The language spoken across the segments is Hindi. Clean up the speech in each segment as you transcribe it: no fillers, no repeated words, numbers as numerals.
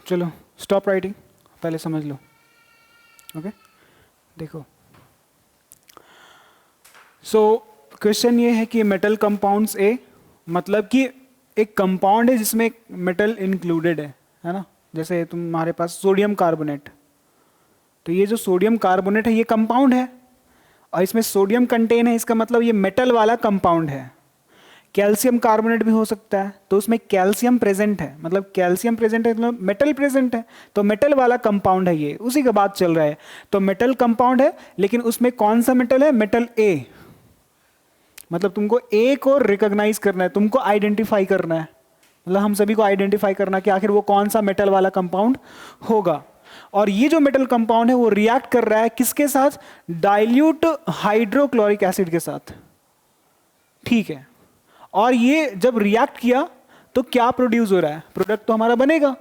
चलो स्टॉप राइटिंग, पहले समझ लो। ओके देखो, सो क्वेश्चन ये है कि मेटल कंपाउंड्स ए, मतलब कि एक कंपाउंड है जिसमें एक मेटल इंक्लूडेड है ना। जैसे तुम्हारे पास सोडियम कार्बोनेट, तो ये जो सोडियम कार्बोनेट है ये कंपाउंड है और इसमें सोडियम कंटेन है, इसका मतलब ये मेटल वाला कंपाउंड है। कैल्शियम कार्बोनेट भी हो सकता है, तो उसमें कैल्शियम प्रेजेंट है, मतलब कैल्शियम प्रेजेंट है मतलब मेटल प्रेजेंट है, तो मेटल वाला कंपाउंड है ये, उसी का बात चल रहा है। तो मेटल कंपाउंड है, लेकिन उसमें कौन सा मेटल है? मेटल ए। मतलब तुमको ए को रिकॉग्नाइज करना है, तुमको आइडेंटिफाई करना है, मतलब हम सभी को आइडेंटिफाई करना है कि आखिर वो कौन सा मेटल वाला कंपाउंड होगा। और ये जो मेटल कंपाउंड है वो रिएक्ट कर रहा है किसके साथ? डाइल्यूट हाइड्रोक्लोरिक एसिड के साथ, ठीक है। और ये जब रिएक्ट किया तो क्या प्रोड्यूस हो रहा है? प्रोडक्ट तो हमारा बनेगा,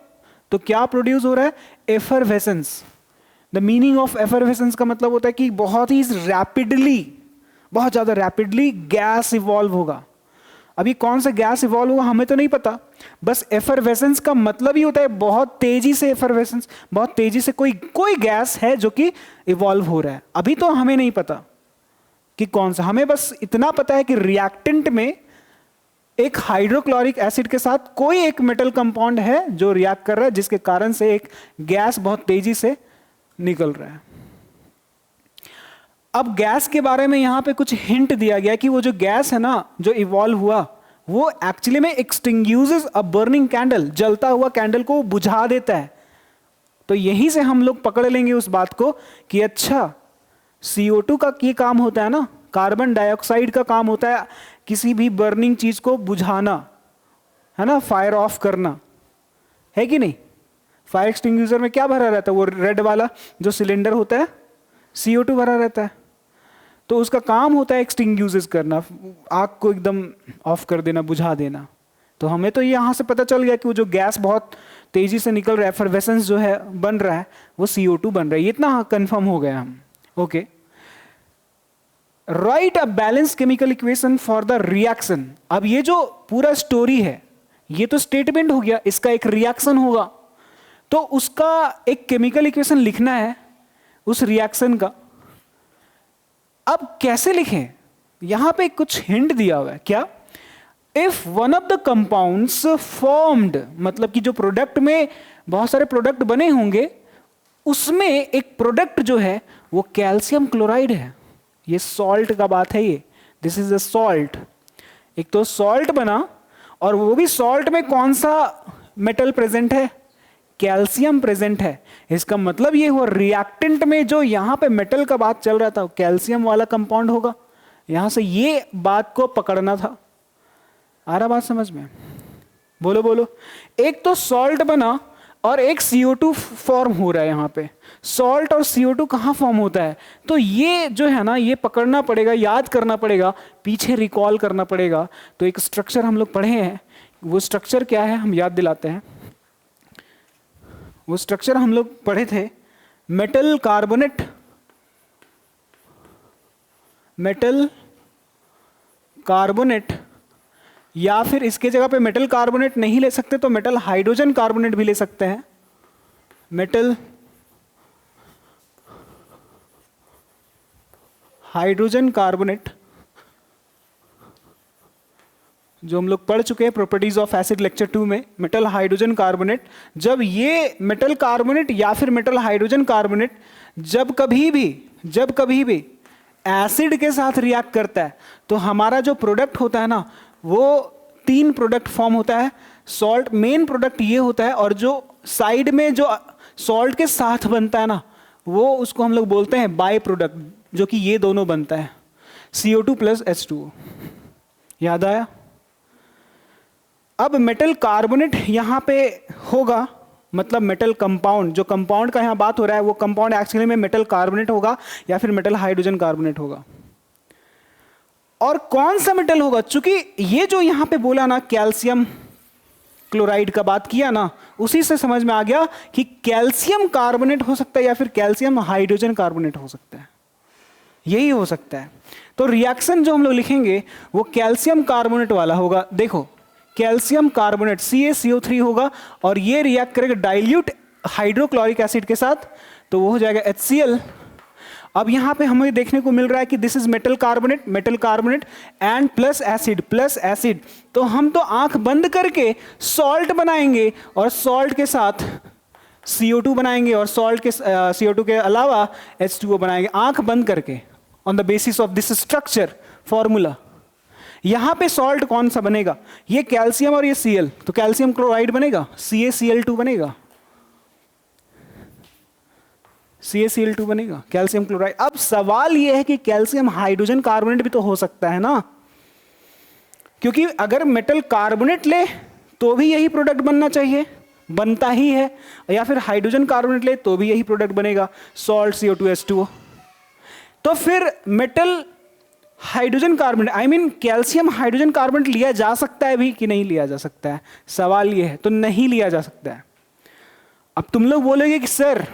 तो क्या प्रोड्यूस हो रहा है? Effervescence. The meaning of effervescence का मतलब होता है कि बहुत ही रैपिडली, बहुत ज्यादा रैपिडली गैस इवॉल्व होगा। अभी कौन सा गैस इवॉल्व होगा हमें तो नहीं पता, बस एफरवेसेंस का मतलब ही होता है बहुत तेजी से एफरवेसेंस, बहुत तेजी से कोई गैस है जो कि इवॉल्व हो रहा है। अभी तो हमें नहीं पता कि कौन सा, हमें बस इतना पता है कि रिएक्टेंट में एक हाइड्रोक्लोरिक एसिड के साथ कोई एक मेटल कंपाउंड है जो रिएक्ट कर रहा है, जिसके कारण से एक गैस बहुत तेजी से निकल रहा है। अब गैस के बारे में यहां पे कुछ हिंट दिया गया कि वो जो गैस है ना जो इवॉल्व हुआ, वो एक्चुअली में एक्सटिंग्यूजेस अ बर्निंग कैंडल, जलता हुआ कैंडल को बुझा देता है। तो यहीं से हम लोग पकड़ लेंगे उस बात को कि अच्छा CO2 का ये काम होता है ना, कार्बन डाइऑक्साइड का काम होता है किसी भी बर्निंग चीज को बुझाना, है ना, फायर ऑफ करना, है कि नहीं? फायर एक्सटिंग्यूजर में क्या भरा रहता है? वो रेड वाला जो सिलेंडर होता है, CO2 भरा रहता है, तो उसका काम होता है एक्सटिंग्यूजेस करना, आग को एकदम ऑफ कर देना, बुझा देना। तो हमें तो यहां से पता चल गया कि वो जो गैस बहुत तेजी से निकल रहा है, एफरवेसेंस जो है बन रहा है, वो CO2 बन रहा है, इतना कंफर्म हो गया हम। Okay, right a balance chemical equation for the reaction. अब ये जो पूरा स्टोरी है ये तो स्टेटमेंट हो गया, इसका एक रिएक्शन होगा, तो उसका एक केमिकल इक्वेशन लिखना है उस रिएक्शन का। अब कैसे लिखें? यहां पे कुछ हिंट दिया हुआ है। क्या? If one of the compounds formed, मतलब कि जो प्रोडक्ट में बहुत सारे प्रोडक्ट बने होंगे, उसमें एक प्रोडक्ट जो है वो कैल्शियम क्लोराइड है। ये सॉल्ट का बात है, ये दिस इज अ सॉल्ट। एक तो सॉल्ट बना, और वो भी सॉल्ट में कौन सा मेटल प्रेजेंट है? कैल्शियम प्रेजेंट है। इसका मतलब ये हुआ रिएक्टेंट में जो यहां पे मेटल का बात चल रहा था कैल्शियम वाला कंपाउंड होगा। यहां से ये बात को पकड़ना था। आ रहा बात समझ में? बोलो बोलो। एक तो सॉल्ट बना और एक CO2 फॉर्म हो रहा है। यहां पे सॉल्ट और CO2 कहां फॉर्म होता है? तो ये जो है ना, ये पकड़ना पड़ेगा, याद करना पड़ेगा, पीछे रिकॉल करना पड़ेगा। तो एक स्ट्रक्चर हम लोग पढ़े हैं, वो स्ट्रक्चर क्या है हम याद दिलाते हैं। वो स्ट्रक्चर हम लोग पढ़े थे, मेटल कार्बोनेट, मेटल कार्बोनेट, या फिर इसके जगह पे मेटल कार्बोनेट नहीं ले सकते तो मेटल हाइड्रोजन कार्बोनेट भी ले सकते हैं। मेटल हाइड्रोजन कार्बोनेट जो हम लोग पढ़ चुके हैं प्रॉपर्टीज ऑफ एसिड लेक्चर 2 में, मेटल हाइड्रोजन कार्बोनेट। जब ये मेटल कार्बोनेट या फिर मेटल हाइड्रोजन कार्बोनेट जब कभी भी एसिड के साथ रिएक्ट करता है, तो हमारा जो प्रोडक्ट होता है ना, वो 3 प्रोडक्ट फॉर्म होता है। सॉल्ट मेन प्रोडक्ट ये होता है, और जो साइड में जो सॉल्ट के साथ बनता है ना, वो उसको हम लोग बोलते हैं बाय प्रोडक्ट, जो कि ये दोनों बनता है, CO2 प्लस H2O। याद आया? अब मेटल कार्बोनेट यहां पे होगा, मतलब मेटल कंपाउंड, जो कंपाउंड का यहां बात हो रहा है वो कंपाउंड एक्चुअली में मेटल कार्बोनेट होगा या फिर मेटल हाइड्रोजन कार्बोनेट होगा। और कौन सा मेटल होगा? चूंकि ये जो यहां पे बोला ना कैल्शियम क्लोराइड का बात किया ना, उसी से समझ में आ गया कि कैल्शियम कार्बोनेट हो सकता है या फिर कैल्शियम हाइड्रोजन कार्बोनेट हो सकता है, यही हो सकता है। तो रिएक्शन जो हम लोग लिखेंगे वो कैल्शियम कार्बोनेट वाला होगा। देखो कैल्शियम कार्बोनेट CaCO3 होगा और ये रिएक्ट करेगा डाइल्यूट हाइड्रोक्लोरिक एसिड के साथ, तो वो हो जाएगा HCl। अब यहाँ पे हमें देखने को मिल रहा है कि this is metal carbonate and plus acid, तो हम तो आंख बंद करके सॉल्ट बनाएंगे और सॉल्ट के साथ CO2 बनाएंगे और सॉल्ट के CO2 के अलावा H2O बनाएंगे आंख बंद करके, on the basis of this structure formula. यहां पे सॉल्ट कौन सा बनेगा, ये कैल्शियम और ये Cl, तो कैल्शियम क्लोराइड बनेगा, CaCl2 बनेगा, CaCl2 बनेगा, कैल्शियम क्लोराइड। अब सवाल ये है कि कैल्शियम हाइड्रोजन कार्बोनेट भी तो हो सकता है ना, क्योंकि अगर मेटल कार्बोनेट ले तो भी यही प्रोडक्ट बनना चाहिए, बनता ही है, या फिर हाइड्रोजन कार्बोनेट ले तो भी यही प्रोडक्ट बनेगा, सॉल्ट CO2 H2O। तो फिर metal hydrogen carbonate, I mean calcium hydrogen carbonate लिया जा सकता है भी कि नहीं लिया जा सकता है, सवाल ये है। तो नहीं लिया जा सकता है। अब तुम लोग बोलोगे कि सर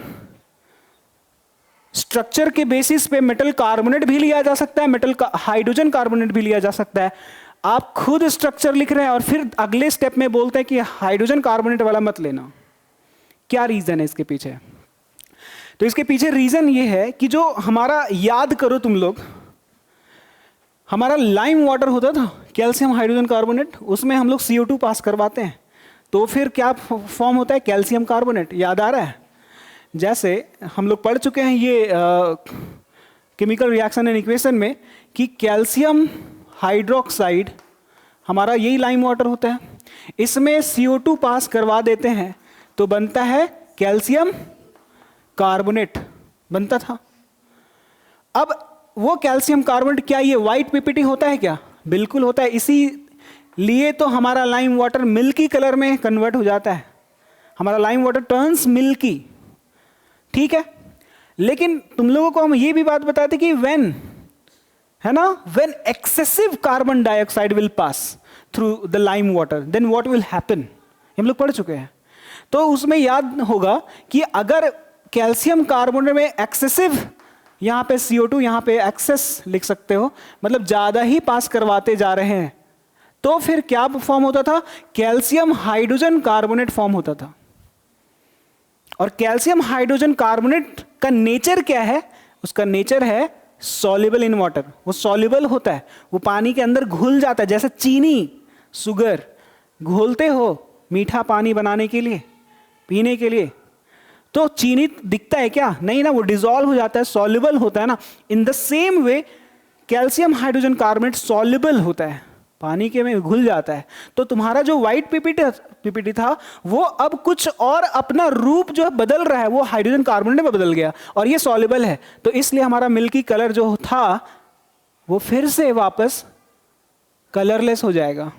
स्ट्रक्चर के बेसिस पे मेटल कार्बोनेट भी लिया जा सकता है, मेटल हाइड्रोजन कार्बोनेट भी लिया जा सकता है। आप खुद स्ट्रक्चर लिख रहे हैं और फिर अगले स्टेप में बोलते हैं कि हाइड्रोजन कार्बोनेट वाला मत लेना। क्या रीजन है इसके पीछे? तो इसके पीछे रीजन ये है कि जो हमारा, याद करो तुम लोग, हमारा लाइम वाटर होता था कैल्शियम हाइड्रोजन कार्बोनेट, उसमें हम लोग CO2 पास करवाते हैं, तो फिर क्या फॉर्म होता है, कैल्शियम कार्बोनेट। याद आ रहा है? जैसे हम लोग पढ़ चुके हैं ये केमिकल रिएक्शन एंड इक्वेशन में कि कैल्शियम हाइड्रोक्साइड हमारा यही लाइम वाटर होता है, इसमें CO2 पास करवा देते हैं तो बनता है कैल्शियम कार्बोनेट, बनता था। अब वो कैल्शियम कार्बोनेट क्या ये व्हाइट PPT होता है क्या? बिल्कुल होता है। इसीलिए तो हमारा लाइम वाटर मिल्की कलर में कन्वर्ट हो जाता है, हमारा लाइम वाटर टर्न्स मिल्की, ठीक है। लेकिन तुम लोगों को हम ये भी बात बताते कि व्हेन, है ना, when excessive carbon dioxide will pass through the lime water then what will happen, हम लोग पढ़ चुके हैं। तो उसमें याद होगा कि अगर कैल्शियम कार्बोनेट में एक्सेसिव, यहां पे CO2 यहां पे एक्सेस लिख सकते हो, मतलब ज्यादा ही पास करवाते जा रहे हैं, तो फिर क्या फॉर्म होता था, कैल्शियम हाइड्रोजन कार्बोनेट फॉर्म होता था। और कैल्शियम हाइड्रोजन कार्बोनेट का नेचर क्या है? उसका नेचर है सॉल्युबल इन वाटर, वो सॉल्युबल होता है, वो पानी के अंदर घुल जाता है, जैसे चीनी, शुगर घोलते हो मीठा पानी बनाने के लिए, पीने के लिए, तो चीनी दिखता है क्या? नहीं ना, वो डिसॉल्व हो जाता है, सॉल्युबल होता है ना। In the same way calcium hydrogen carbonate soluble होता है, पानी के में घुल जाता है। तो तुम्हारा जो व्हाइट PPT था वो अब कुछ और अपना रूप जो बदल रहा है, वो हाइड्रोजन कार्बोनेट में बदल गया और ये सॉल्युबल है, तो इसलिए हमारा मिल्की कलर जो था वो फिर से वापस कलरलेस हो जाएगा।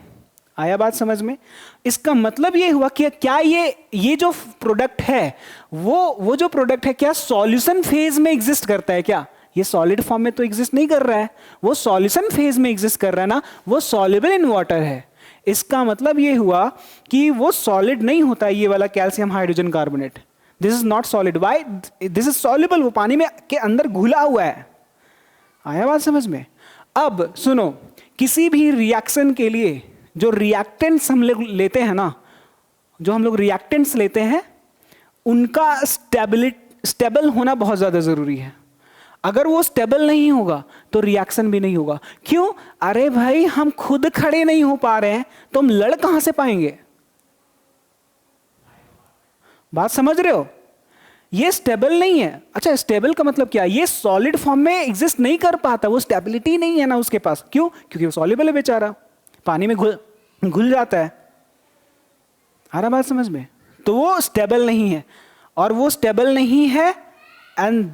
आया बात समझ में? इसका मतलब ये हुआ कि क्या ये जो प्रोडक्ट है वो जो प्रोडक्ट है क्या सॉल्यूशन फेज में एग्जिस्ट करता है क्या? ये सॉलिड फॉर्म में तो एग्जिस्ट नहीं कर रहा है, वो सॉल्यूशन फेज में एग्जिस्ट कर रहा है ना, वो सॉल्युबल इन वाटर है। इसका मतलब ये हुआ कि वो सॉलिड नहीं होता ये वाला calcium hydrogen carbonate, this is not solid, why this is soluble, वो पानी में के अंदर घुला हुआ है। आया बात समझ में? अब सुनो, किसी भी रिएक्शन के लिए जो रिएक्टेंट्स हम लोग लेते हैं ना, जो हम लोग रिएक्टेंट्स लेते हैं उनका स्टेबल होना बहुत ज्यादा जरूरी है। अगर वो स्टेबल नहीं होगा तो रिएक्शन भी नहीं होगा। क्यों? अरे भाई हम खुद खड़े नहीं हो पा रहे हैं तो हम लड़ कहां से पाएंगे? बात समझ रहे हो? ये स्टेबल नहीं है। अच्छा, स्टेबल का मतलब क्या? ये सॉलिड फॉर्म में एग्जिस्ट नहीं कर पाता, वो स्टेबिलिटी नहीं है ना उसके पास। क्यों? क्योंकि वो सॉल्युबल है बेचारा, पानी में घुल जाता है। आ रहा बात समझ में? तो वो स्टेबल नहीं है, और वो स्टेबल नहीं है and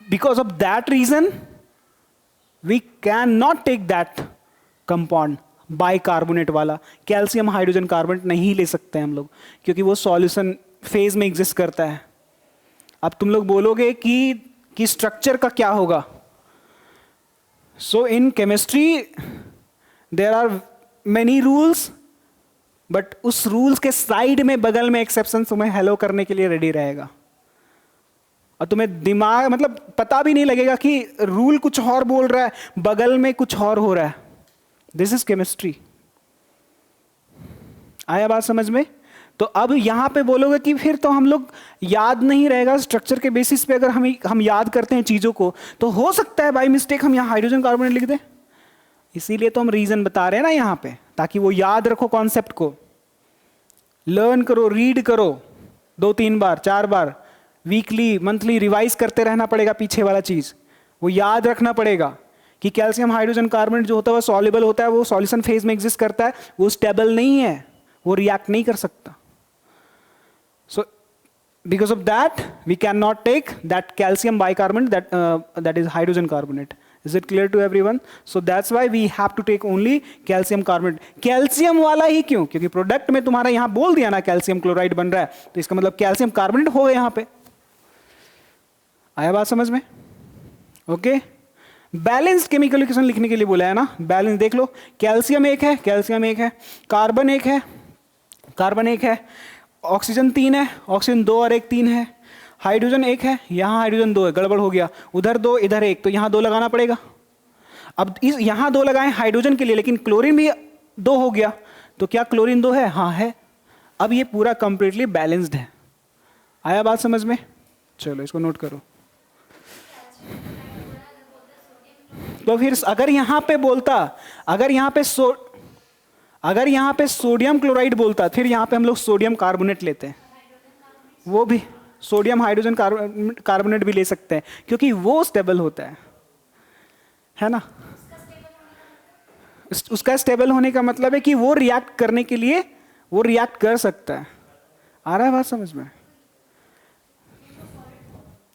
because of that reason we cannot take that compound bicarbonate वाला कैल्शियम हाइड्रोजन कार्बोनेट नहीं ले सकते हम लोग, क्योंकि वो सॉल्यूशन फेज में एग्जिस्ट करता है। अब तुम लोग बोलोगे कि स्ट्रक्चर का क्या होगा? So in chemistry there are many rules, but उस रूल्स के साइड में बगल में एक्सेप्शन तुम्हें हेलो करने के लिए रेडी रहेगा, और तुम्हें दिमाग मतलब पता भी नहीं लगेगा कि रूल कुछ और बोल रहा है, बगल में कुछ और हो रहा है। This is chemistry. आया बात समझ में? तो अब यहां पे बोलोगे कि फिर तो हम लोग याद नहीं रहेगा स्ट्रक्चर के बेसिस पे, अगर हम याद करते हैं चीजों को तो हो सकता है बाय मिस्टेक हम यहाँ हाइड्रोजन कार्बोनेट लिख दें। इसीलिए तो हम रीजन बता रहे हैं ना यहाँ पे, ताकि वो याद रखो कॉन्सेप्ट को, लर्न करो, रीड करो 2-3 बार 4 बार, वीकली मंथली रिवाइज करते रहना पड़ेगा। पीछे वाला चीज वो याद रखना पड़ेगा कि कैल्शियम हाइड्रोजन कार्बोनेट जो होता है वो सॉल्युबल होता है, वो सॉल्यूशन फेज में एग्जिस्ट करता है, वो स्टेबल नहीं है, वो रिएक्ट नहीं कर सकता। सो because of that we cannot take that calcium bicarbonate that is hydrogen carbonate. Is it clear to everyone? So that's why we have to take only calcium carbonate. Calcium वाला ही क्यों? क्योंकि प्रोडक्ट में तुम्हारा यहां बोल दिया ना कैल्शियम क्लोराइड बन रहा है, तो इसका मतलब कैल्शियम कार्बोनेट हो गया यहां पे। आया बात समझ में? ओके, बैलेंस्ड केमिकल इक्वेशन लिखने के लिए बोला है ना, बैलेंस देख लो, कैल्शियम एक है, कैल्शियम एक है, कार्बन एक है, कार्बन एक है, ऑक्सीजन 3 है, ऑक्सीजन 2 और 1 3 है, हाइड्रोजन 1 है, यहाँ हाइड्रोजन 2 है, गड़बड़ हो गया, उधर 2 इधर 1, तो यहाँ 2 लगाना पड़ेगा। अब इस यहाँ 2 लगाएं हाइड्रोजन के लिए, लेकिन क्लोरीन भी 2 हो गया, तो क्या क्लोरीन 2 है? हाँ है। अब ये पूरा कंप्लीटली बैलेंस्ड है। आया बात समझ में? चलो इसको नोट करो। तो फिर अगर यहाँ पे बोलता, अगर यहाँ पे सोडियम क्लोराइड बोलता, फिर यहाँ पे हम लोग सोडियम कार्बोनेट लेते हैं, वो भी सोडियम हाइड्रोजन कार्बोनेट भी ले सकते हैं, क्योंकि वो स्टेबल होता है ना। उसका स्टेबल होने का मतलब है कि वो रिएक्ट करने के लिए वो रिएक्ट कर सकता है। आ रहा है बात समझ में?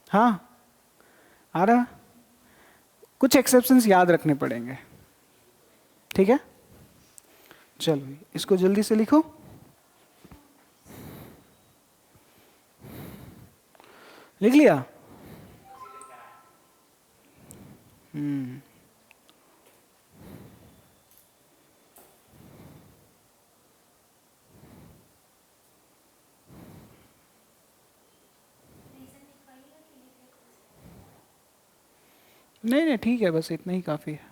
हाँ आ रहा है। कुछ एक्सेप्शंस याद रखने पड़ेंगे, ठीक है। चलो इसको जल्दी से लिखो। लिख लिया? नहीं नहीं ठीक है, बस इतना ही काफी है।